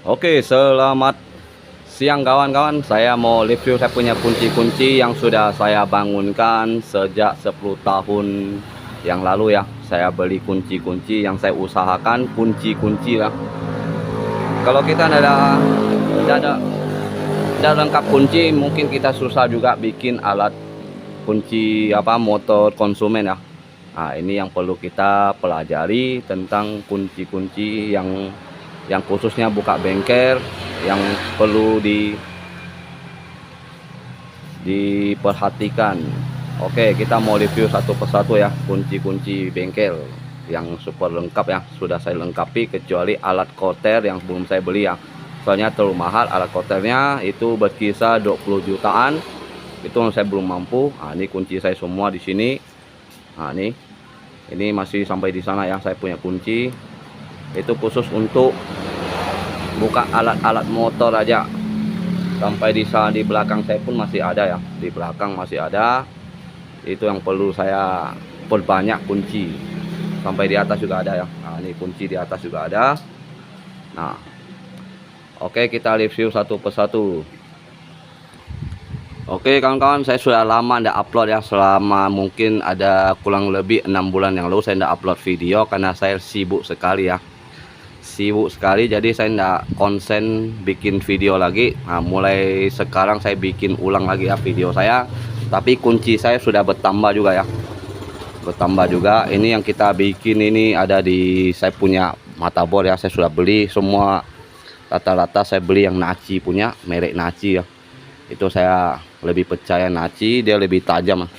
Oke, selamat siang kawan-kawan. Saya mau review saya punya kunci-kunci yang sudah saya bangunkan sejak 10 tahun yang lalu ya. Saya beli kunci-kunci yang saya usahakan kunci-kunci lah. Kalau kita tidak lengkap kunci, mungkin kita susah juga bikin alat kunci motor konsumen ya. Nah, ini yang perlu kita pelajari tentang kunci-kunci yang khususnya buka bengkel, yang perlu diperhatikan. Oke, kita mau review satu persatu ya kunci-kunci bengkel yang super lengkap ya. Sudah saya lengkapi kecuali alat koter yang belum saya beli ya. Soalnya terlalu mahal alat koternya, itu berkisar 20 jutaan. Itu saya belum mampu. Nah, ini kunci saya semua di sini. Nah, ini masih sampai di sana ya, saya punya kunci. Itu khusus untuk buka alat-alat motor aja. Sampai di sana di belakang saya pun masih ada ya. Di belakang masih ada. Itu yang perlu saya perbanyak kunci. Sampai di atas juga ada ya. Nah, ini kunci di atas juga ada. Nah, oke, kita review satu persatu. Oke kawan-kawan, saya sudah lama tidak upload ya. Selama mungkin ada kurang lebih 6 bulan yang lalu saya tidak upload video karena saya sibuk sekali ya. Sibuk sekali, jadi saya tidak konsen bikin video lagi. Nah, mulai sekarang saya bikin ulang lagi ya video saya. Tapi kunci saya sudah bertambah juga ya. Bertambah juga. Ini yang kita bikin ini ada di saya punya motherboard ya. Saya sudah beli semua, rata-rata saya beli yang Naci punya, merek Naci ya. Itu saya lebih percaya Naci, dia lebih tajam.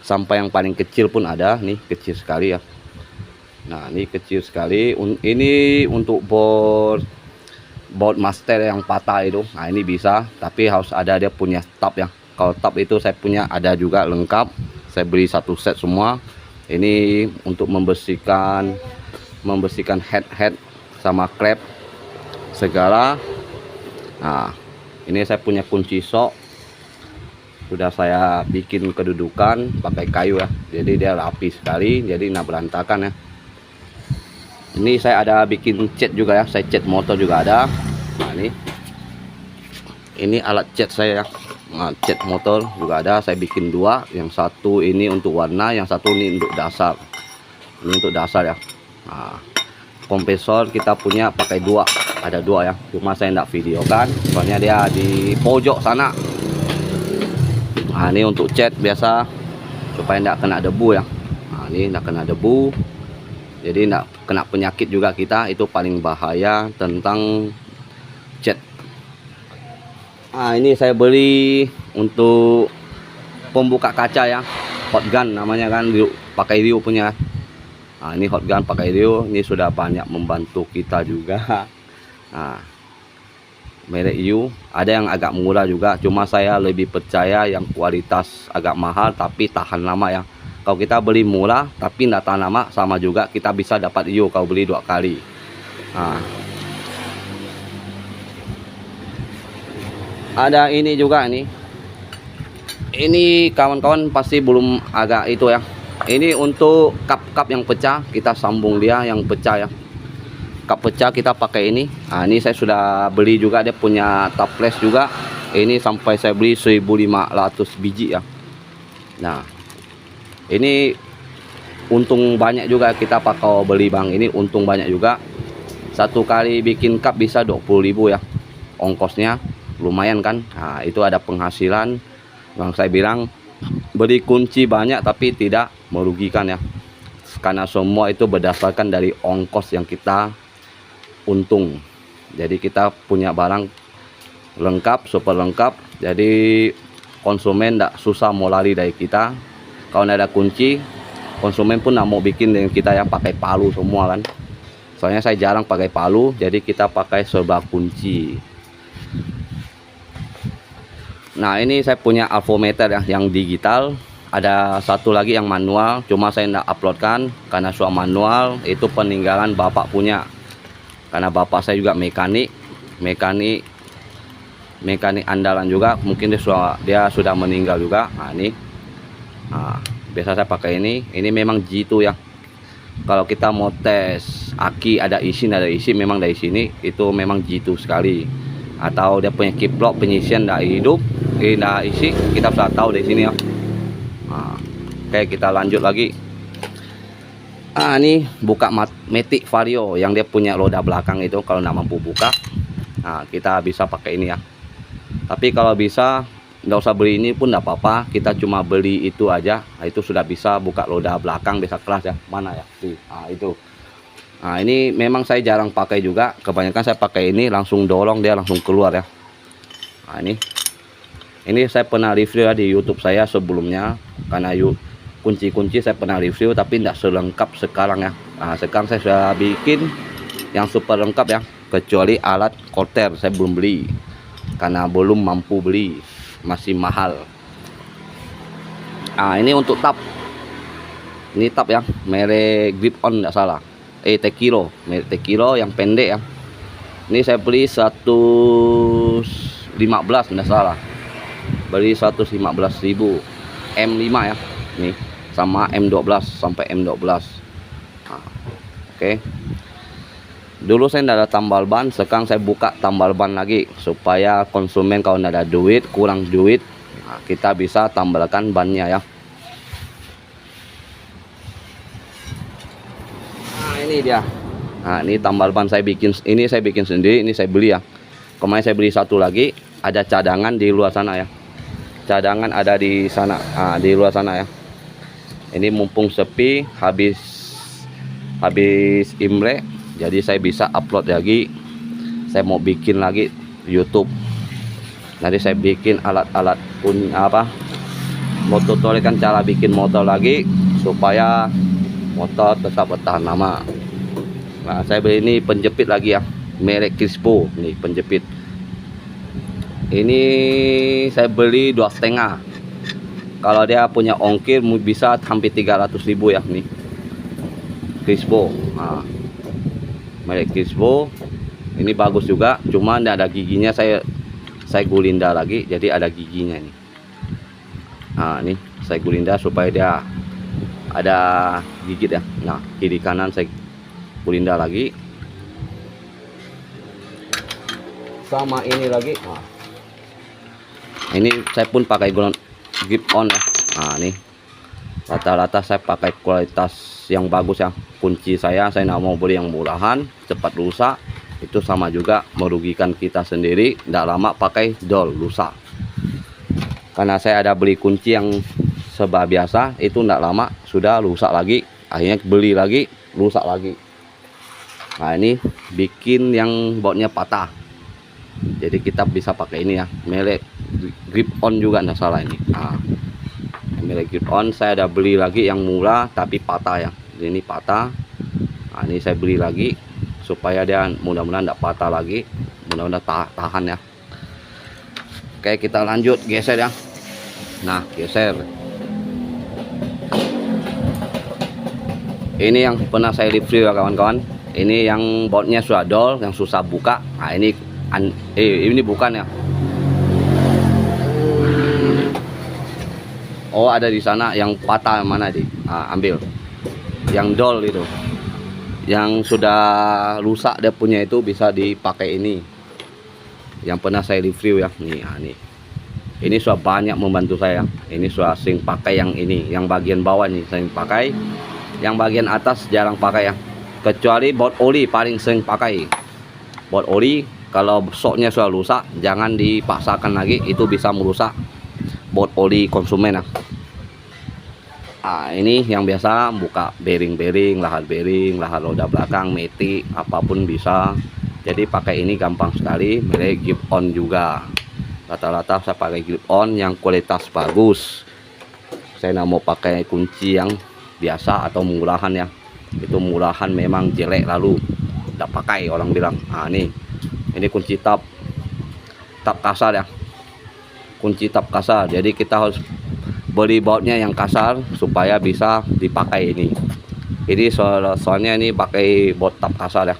Sampai yang paling kecil pun ada, nih kecil sekali ya. Nah, ini kecil sekali. Ini untuk board master yang patah itu. Nah, ini bisa, tapi harus ada dia punya tab ya. Kalau tab itu saya punya ada juga lengkap. Saya beli satu set semua. Ini untuk membersihkan head sama klep segala. Nah, ini saya punya kunci sok. Sudah saya bikin kedudukan pakai kayu ya. Jadi dia rapi sekali, jadi nggak berantakan ya. Ini saya ada bikin cat juga ya. Saya cat motor juga ada. Nah, ini alat cat saya ya. Nah, cat motor juga ada. Saya bikin dua. Yang satu ini untuk warna, yang satu ini untuk dasar. Ini untuk dasar ya. Nah, kompresor kita punya pakai dua, ada dua ya, cuma saya tidak videokan soalnya dia di pojok sana. Nah, ini untuk cat biasa supaya tidak kena debu ya. Nah, ini tidak kena debu, jadi tidak kena penyakit juga kita. Itu paling bahaya tentang cat. Nah, ini saya beli untuk pembuka kaca ya, hot gun namanya kan, pakai Rio punya. Nah, ini hot gun pakai Rio, ini sudah banyak membantu kita juga. Nah, merek U ada yang agak murah juga, cuma saya lebih percaya yang kualitas agak mahal tapi tahan lama ya. Kalau kita beli murah tapi tidak tahan lama, sama juga kita bisa dapat U kalau beli 2 kali. Nah, ada ini juga nih. Ini kawan-kawan pasti belum agak itu ya. Ini untuk kap-kap yang pecah, kita sambung dia yang pecah ya. Kap pecah kita pakai ini. Nah, ini saya sudah beli juga, dia punya taples juga. Ini sampai saya beli 1500 biji ya. Nah, ini untung banyak juga kita pakai beli bang. Ini untung banyak juga. Satu kali bikin kap bisa 20.000 ya. Ongkosnya lumayan kan. Nah, itu ada penghasilan. Bang saya bilang beli kunci banyak tapi tidak merugikan ya, karena semua itu berdasarkan dari ongkos yang kita untung. Jadi kita punya barang lengkap, super lengkap, jadi konsumen tidak susah mau lari dari kita. Kalau tidak ada kunci, konsumen pun tidak mau bikin dengan kita yang pakai palu semua kan. Soalnya saya jarang pakai palu, jadi kita pakai serba kunci. Nah, ini saya punya alfometer yang digital. Ada satu lagi yang manual, cuma saya tidak uploadkan karena soal manual itu peninggalan bapak punya. Karena bapak saya juga mekanik andalan juga, mungkin dia sudah meninggal juga. Nah, ini. Nah, biasa saya pakai ini. Ini memang G2 ya. Kalau kita mau tes aki ada isi memang dari sini itu memang jitu sekali. Atau dia punya kiplok penyisian tidak hidup, tidak isi, kita sudah tahu dari sini ya. Nah, oke, kita lanjut lagi. Ini buka Matic Vario yang dia punya roda belakang itu. Kalau nggak mampu buka, nah kita bisa pakai ini ya. Tapi kalau bisa nggak usah beli ini pun nggak apa-apa, kita cuma beli itu aja. Nah, itu sudah bisa buka roda belakang, bisa keras ya. Mana ya sih? Nah, itu. Nah, ini memang saya jarang pakai juga, kebanyakan saya pakai ini langsung dorong dia langsung keluar ya. Nah, ini saya pernah review ya di YouTube saya sebelumnya, karena kunci-kunci saya pernah review tapi tidak selengkap sekarang ya. Nah, sekarang saya sudah bikin yang super lengkap ya, kecuali alat quarter saya belum beli karena belum mampu beli, masih mahal. Nah, ini untuk tab, ini tab ya, merek Grip On tidak salah, Tekiro, merek Tekiro yang pendek ya. Ini saya beli 115 tidak salah, beli 115.000 M5 ya, nih sama M12 sampai M12. Nah, oke. Dulu saya tidak ada tambal ban, sekarang saya buka tambal ban lagi supaya konsumen kalau tidak ada duit, kurang duit, nah, kita bisa tambahkan bannya ya. Nah, ini dia. Nah, ini tambal ban saya bikin, ini saya bikin sendiri, ini saya beli ya. Kemarin saya beli satu lagi, ada cadangan di luar sana ya. Cadangan ada di sana, di luar sana ya. Ini mumpung sepi, habis Imlek, jadi saya bisa upload lagi. Saya mau bikin lagi YouTube. Nanti saya bikin alat-alat pun mau tutorialkan cara bikin motor lagi supaya motor tetap bertahan lama. Nah, saya beli ini penjepit lagi ya, merek Crispo. Nih penjepit. Ini saya beli 2,5. Kalau dia punya ongkir bisa hampir 300.000 ya nih. Crispo. Nah, merek Crispo. Ini bagus juga, cuma tidak ada giginya. Saya gulinda lagi, jadi ada giginya nih. Nah, ini saya gulinda supaya dia ada gigit ya. Nah, kiri kanan saya gulinda lagi. Sama ini lagi. Nah, ini saya pun pakai Grip On ya. Nah, nih rata-rata saya pakai kualitas yang bagus ya. Kunci saya nggak mau beli yang murahan, cepat rusak. Itu sama juga merugikan kita sendiri. Tidak lama pakai dol rusak. Karena saya ada beli kunci yang seba biasa, itu tidak lama sudah rusak lagi. Akhirnya beli lagi, rusak lagi. Nah, ini bikin yang bautnya patah. Jadi kita bisa pakai ini ya, merek Grip On juga nggak salah ini. Nah, merek Grip On saya ada beli lagi yang murah tapi patah ya. Ini patah. Nah, ini saya beli lagi supaya dia mudah-mudahan tidak patah lagi, mudah-mudahan tahan ya. Oke, kita lanjut geser ya. Nah, geser. Ini yang pernah saya review ya kawan-kawan. Ini yang bautnya sudah dol, yang susah buka. Nah, ini bukan ya. Oh, ada di sana yang patah, mana di? Nah, ambil. Yang dol itu. Yang sudah rusak dia punya itu bisa dipakai ini. Yang pernah saya review ya. Nih, nih. Ini sudah banyak membantu saya. Ini sudah sering pakai yang ini, yang bagian bawah nih sering pakai. Yang bagian atas jarang pakai ya. Kecuali baut oli paling sering pakai. Baut oli kalau soknya sudah rusak, jangan dipaksakan lagi, itu bisa merusak baut oli konsumen ya. Nah, ini yang biasa buka bearing-bearing, lahar roda belakang, Matic, apapun bisa. Jadi pakai ini gampang sekali, merek Grip On juga. Rata-rata saya pakai Grip On yang kualitas bagus. Saya nggak mau pakai kunci yang biasa atau murahan ya. Itu murahan memang jelek lalu tidak pakai orang bilang. Nah, ini kunci tab kasar ya, kunci tab kasar. Jadi kita harus beli bautnya yang kasar supaya bisa dipakai ini. Ini soalnya ini pakai baut tab kasar ya.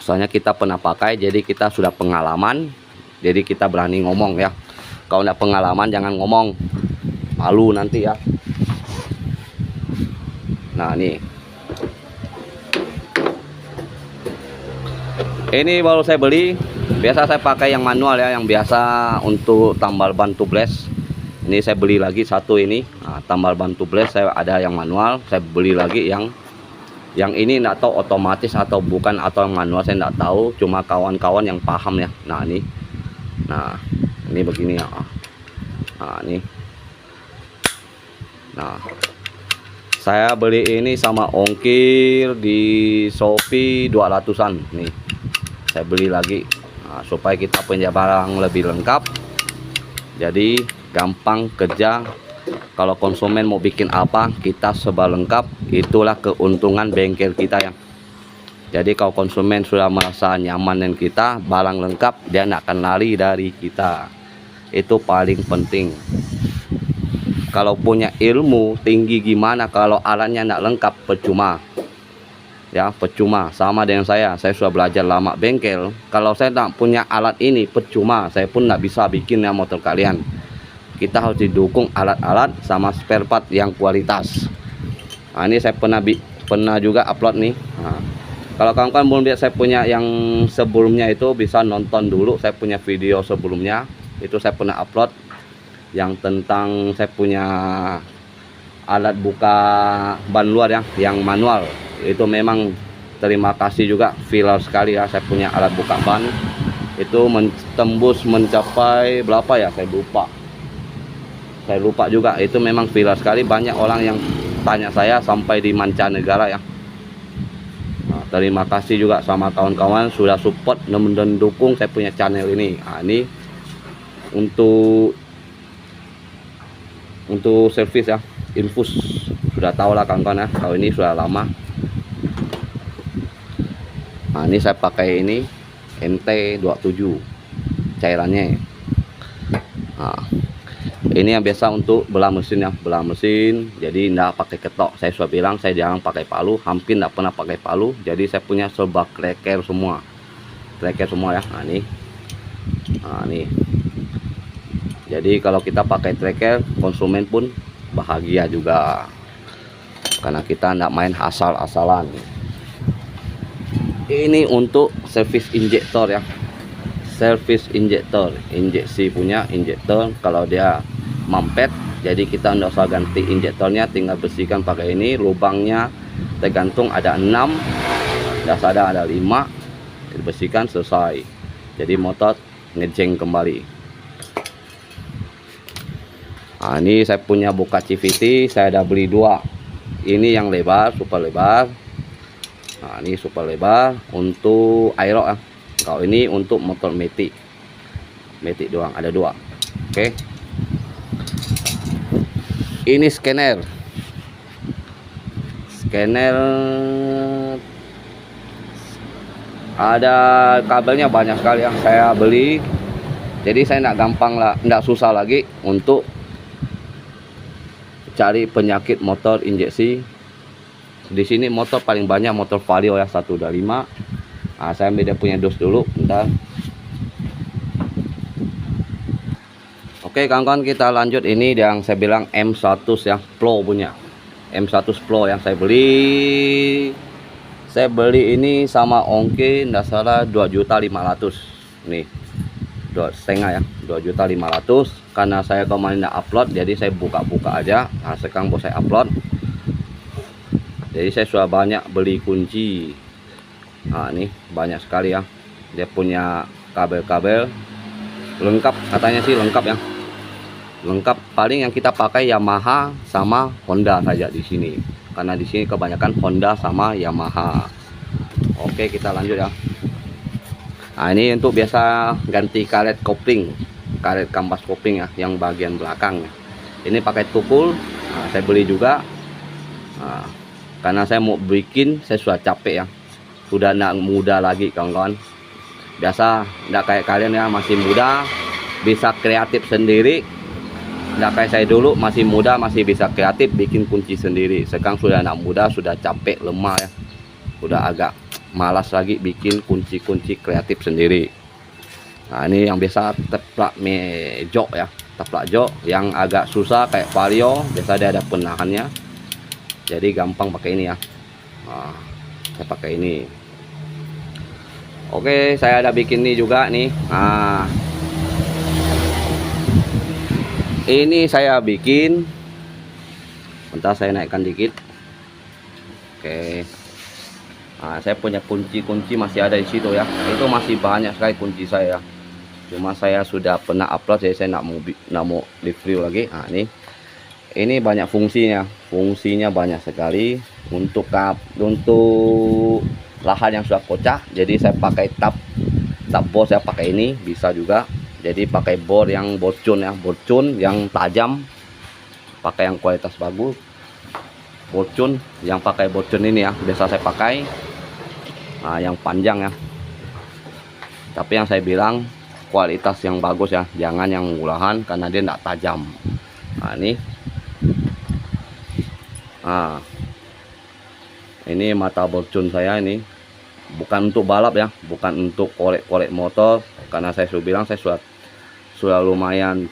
Soalnya kita pernah pakai, jadi kita sudah pengalaman. Jadi kita berani ngomong ya. Kalau nggak pengalaman jangan ngomong, malu nanti ya. Nah ini baru saya beli. Biasa saya pakai yang manual ya, yang biasa untuk tambal ban tubles. Ini saya beli lagi satu ini. Nah, tambal ban tubles saya ada yang manual, saya beli lagi yang ini enggak tahu otomatis atau bukan atau yang manual, saya enggak tahu, cuma kawan-kawan yang paham ya. Nah ini begini ya. Nah ini, nah saya beli ini sama ongkir di Shopee 200-an nih. Saya beli lagi, nah, supaya kita punya barang lebih lengkap, jadi gampang kerja. Kalau konsumen mau bikin apa, kita serba lengkap. Itulah keuntungan bengkel kita ya. Jadi kalau konsumen sudah merasa nyaman dengan kita, barang lengkap, dia tidak akan lari dari kita. Itu paling penting. Kalau punya ilmu tinggi gimana, kalau alatnya tidak lengkap, percuma ya, percuma. Sama dengan saya sudah belajar lama bengkel. Kalau saya tak punya alat ini, percuma, saya pun tidak bisa bikin ya motor kalian. Kita harus didukung alat-alat sama spare part yang kualitas. Nah ini saya pernah juga upload nih. Nah, kalau kawan-kawan belum lihat saya punya yang sebelumnya, itu bisa nonton dulu. Saya punya video sebelumnya, itu saya pernah upload yang tentang saya punya alat buka ban luar yang manual. Itu memang terima kasih juga, viral sekali ya. Saya punya alat buka ban itu tembus mencapai berapa ya, saya lupa juga. Itu memang viral sekali, banyak orang yang tanya saya sampai di mancanegara ya. Nah, terima kasih juga sama kawan-kawan sudah support dan mendukung saya punya channel ini. Nah, ini untuk servis ya, infus sudah tahu lah kawan-kawan ya, kalau ini sudah lama. Nah ini saya pakai ini MT27 cairannya. Nah, ini yang biasa untuk belah mesin ya, belah mesin. Jadi tidak pakai ketok. Saya sudah bilang saya jarang pakai palu, hampir tidak pernah pakai palu. Jadi saya punya serba tracker semua, ya. Nah ini. Jadi kalau kita pakai tracker, konsumen pun bahagia juga, karena kita tidak main asal-asalan. Ini untuk servis injektor ya, servis injektor, injeksi punya injektor. Kalau dia mampet, jadi kita tidak usah ganti injektornya, tinggal bersihkan pakai ini. Lubangnya tergantung, ada 6, dasar ada 5, dibersihkan selesai. Jadi motor ngejeng kembali. Nah ini saya punya buka CVT, saya ada beli 2. Ini yang lebar, super lebar. Nah ini super lebar untuk aero ya. Kalau ini untuk motor Matic doang, ada 2. Oke. Ini scanner ada kabelnya banyak sekali yang saya beli. Jadi saya tidak susah lagi untuk cari penyakit motor injeksi. Di sini motor paling banyak motor Vario ya, 125. Nah, saya ambil dia punya dos dulu, bentar. Oke kawan-kawan, kita lanjut. Ini yang saya bilang M100 ya, Pro punya M100 Pro yang saya beli ini sama ongkir nggak salah 2.500.000 nih, 2,5 ya, 2.500.000. Karena saya kemarin nggak upload, jadi saya buka-buka aja. Nah sekarang saya upload. Jadi saya sudah banyak beli kunci. Nah ini banyak sekali ya, dia punya kabel-kabel lengkap, katanya sih lengkap ya, lengkap. Paling yang kita pakai Yamaha sama Honda saja di sini, karena di sini kebanyakan Honda sama Yamaha. Oke kita lanjut ya. Nah ini untuk biasa ganti karet kopling, karet kampas kopling ya, yang bagian belakang. Ini pakai tukul. Nah, saya beli juga. Nah, karena saya mau bikin, saya sudah capek ya, sudah tidak muda lagi kawan-kawan. Biasa tidak kayak kalian ya, masih muda, bisa kreatif sendiri. Tidak kayak saya dulu, masih muda, masih bisa kreatif bikin kunci sendiri. Sekarang sudah tidak muda, sudah capek, lemah ya, sudah agak malas lagi bikin kunci-kunci kreatif sendiri. Nah ini yang biasa teplak jok ya, teplak jok yang agak susah kayak Vario, biasa dia ada penahannya. jadi gampang pakai ini ya. Nah, saya pakai ini. Oke, saya ada bikin ini juga nih. Nah, ini saya bikin. Bentar saya naikkan dikit. Oke. Nah, saya punya kunci-kunci masih ada di situ ya. Itu masih banyak sekali kunci saya. Cuma saya sudah pernah upload, jadi saya nggak mau review lagi. Nah, ini banyak fungsinya banyak sekali. Untuk lahan yang sudah kocak, jadi saya pakai tab bor, saya pakai ini bisa juga. Jadi pakai bor yang borcun ya, borcun yang tajam, pakai yang kualitas bagus. Borcun yang pakai borcun ini ya, biasa saya pakai. Nah, yang panjang ya, tapi yang saya bilang kualitas yang bagus ya, jangan yang murahan karena dia tidak tajam. Nah, ini mata borcun saya ini bukan untuk balap ya, bukan untuk korek-korek motor, karena saya sudah bilang saya sudah lumayan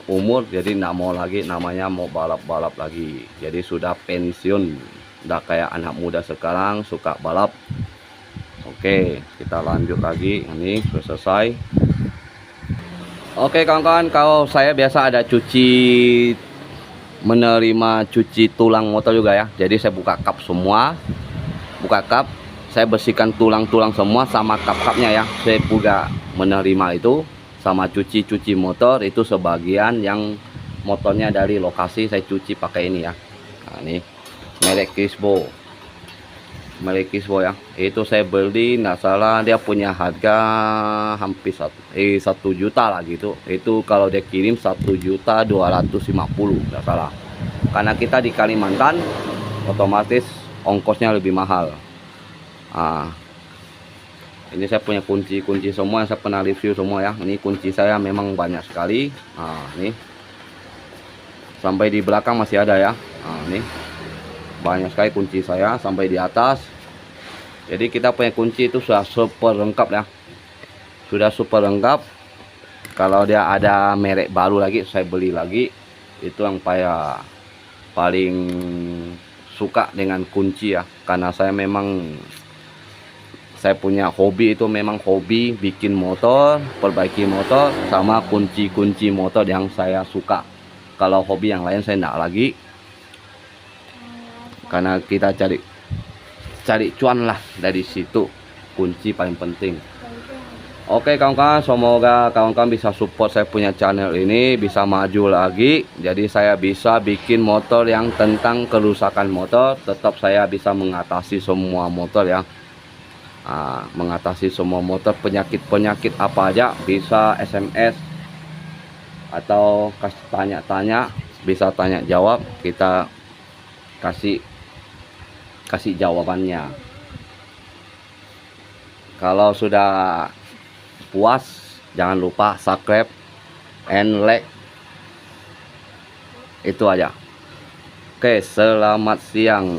umur, jadi tidak mau lagi namanya mau balap-balap lagi. Jadi sudah pensiun, udah kayak anak muda sekarang suka balap. Oke, kita lanjut lagi. Ini sudah selesai. Oke kawan-kawan, kalau saya biasa ada menerima cuci tulang motor juga ya. Jadi saya buka kap semua, saya bersihkan tulang-tulang semua sama kap-kapnya ya. Saya juga menerima itu sama cuci motor itu. Sebagian yang motornya dari lokasi saya cuci pakai ini ya. Nah, ini merek Kisbo ya. Itu saya beli nggak salah dia punya harga hampir 1 juta lah gitu. Itu kalau dia kirim 1.250.000 nggak salah. Karena kita di Kalimantan otomatis ongkosnya lebih mahal. Nah, ini saya punya kunci semua yang saya pernah review semua ya. Ini kunci saya memang banyak sekali. Nah, ini sampai di belakang masih ada ya. Nah, ini banyak sekali kunci saya sampai di atas. Jadi kita punya kunci itu sudah super lengkap ya, sudah super lengkap. Kalau dia ada merek baru lagi saya beli lagi. Itu yang paling suka dengan kunci ya, karena saya punya hobi, itu memang hobi bikin motor, perbaiki motor, sama kunci motor yang saya suka. Kalau hobi yang lain saya enggak lagi, karena kita cari cuan lah dari situ. Kunci paling penting. Oke kawan-kawan, semoga kawan-kawan bisa support saya punya channel ini, bisa maju lagi. Jadi saya bisa bikin motor yang tentang kerusakan motor, tetap saya bisa mengatasi semua motor ya. Mengatasi semua motor, penyakit apa aja bisa SMS atau kasih tanya-tanya, bisa tanya jawab, kita kasih jawabannya. Kalau sudah puas, jangan lupa subscribe and like. Itu aja. Oke, selamat siang.